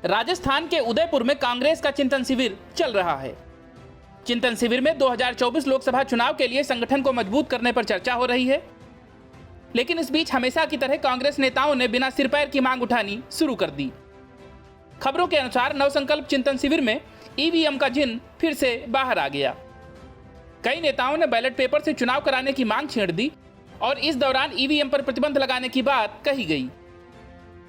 राजस्थान के उदयपुर में कांग्रेस का चिंतन शिविर चल रहा है। चिंतन शिविर में 2024 लोकसभा चुनाव के लिए संगठन को मजबूत करने पर चर्चा हो रही है। लेकिन इस बीच हमेशा की तरह कांग्रेस नेताओं ने बिना सिर पैर की मांग उठानी शुरू कर दी। खबरों के अनुसार नवसंकल्प चिंतन शिविर में ईवीएम का जिन फिर से बाहर आ गया। कई नेताओं ने बैलेट पेपर से चुनाव कराने की मांग छेड़ दी और इस दौरान ईवीएम पर प्रतिबंध लगाने की बात कही गई।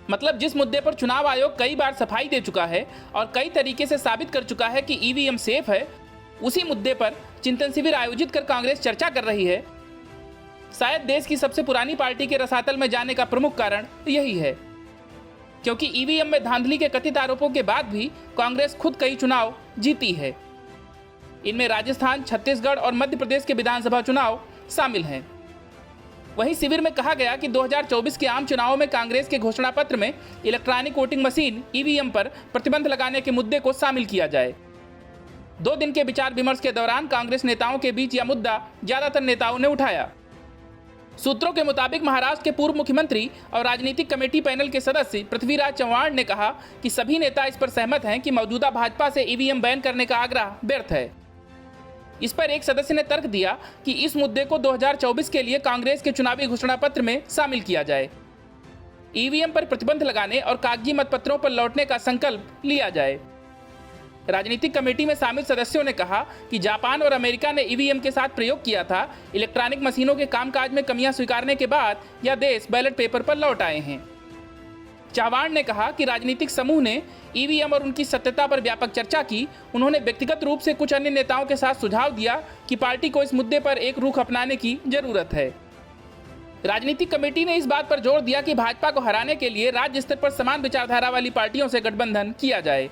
मतलब जिस मुद्दे पर चुनाव आयोग कई बार सफाई दे चुका है और कई तरीके से साबित कर चुका है कि ईवीएम सेफ है, उसी मुद्दे पर चिंतन शिविर आयोजित कर कांग्रेस चर्चा कर रही है। शायद देश की सबसे पुरानी पार्टी के रसातल में जाने का प्रमुख कारण यही है, क्योंकि ईवीएम में धांधली के कथित आरोपों के बाद भी कांग्रेस खुद कई चुनाव जीती है। इनमें राजस्थान, छत्तीसगढ़ और मध्य प्रदेश के विधानसभा चुनाव शामिल हैं। वहीं शिविर में कहा गया कि 2024 के आम चुनावों में कांग्रेस के घोषणा पत्र में इलेक्ट्रॉनिक वोटिंग मशीन ईवीएम पर प्रतिबंध लगाने के मुद्दे को शामिल किया जाए। 2 दिन के विचार विमर्श के दौरान कांग्रेस नेताओं के बीच यह मुद्दा ज्यादातर नेताओं ने उठाया। सूत्रों के मुताबिक महाराष्ट्र के पूर्व मुख्यमंत्री और राजनीतिक कमेटी पैनल के सदस्य पृथ्वीराज चव्हाण ने कहा कि सभी नेता इस पर सहमत हैं कि मौजूदा भाजपा से ईवीएम बैन करने का आग्रह व्यर्थ है। इस पर एक सदस्य ने तर्क दिया कि इस मुद्दे को 2024 के लिए कांग्रेस के चुनावी घोषणा पत्र में शामिल किया जाए। ईवीएम पर प्रतिबंध लगाने और कागजी मतपत्रों पर लौटने का संकल्प लिया जाए। राजनीतिक कमेटी में शामिल सदस्यों ने कहा कि जापान और अमेरिका ने ईवीएम के साथ प्रयोग किया था। इलेक्ट्रॉनिक मशीनों के कामकाज में कमियां स्वीकारने के बाद यह देश बैलेट पेपर पर लौट आए हैं। चव्हाण ने कहा कि राजनीतिक समूह ने ईवीएम और उनकी सत्यता पर व्यापक चर्चा की। उन्होंने व्यक्तिगत रूप से कुछ अन्य नेताओं के साथ सुझाव दिया कि पार्टी को इस मुद्दे पर एक रुख अपनाने की जरूरत है। राजनीतिक कमेटी ने इस बात पर जोर दिया कि भाजपा को हराने के लिए राज्य स्तर पर समान विचारधारा वाली पार्टियों से गठबंधन किया जाए।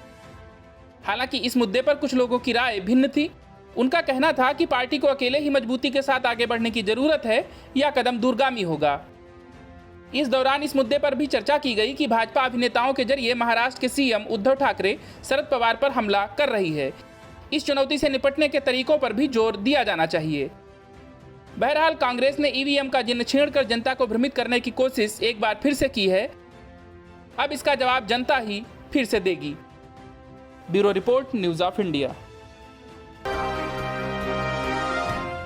हालांकि इस मुद्दे पर कुछ लोगों की राय भिन्न थी। उनका कहना था कि पार्टी को अकेले ही मजबूती के साथ आगे बढ़ने की जरूरत है, यह कदम दूरगामी होगा। इस दौरान इस मुद्दे पर भी चर्चा की गई कि भाजपा अभिनेताओं के जरिए महाराष्ट्र के सीएम उद्धव ठाकरे शरद पवार पर हमला कर रही है। इस चुनौती से निपटने के तरीकों पर भी जोर दिया जाना चाहिए। बहरहाल कांग्रेस ने ईवीएम का जिन्न छेड़कर जनता को भ्रमित करने की कोशिश एक बार फिर से की है। अब इसका जवाब जनता ही फिर से देगी। Bureau report, news of India.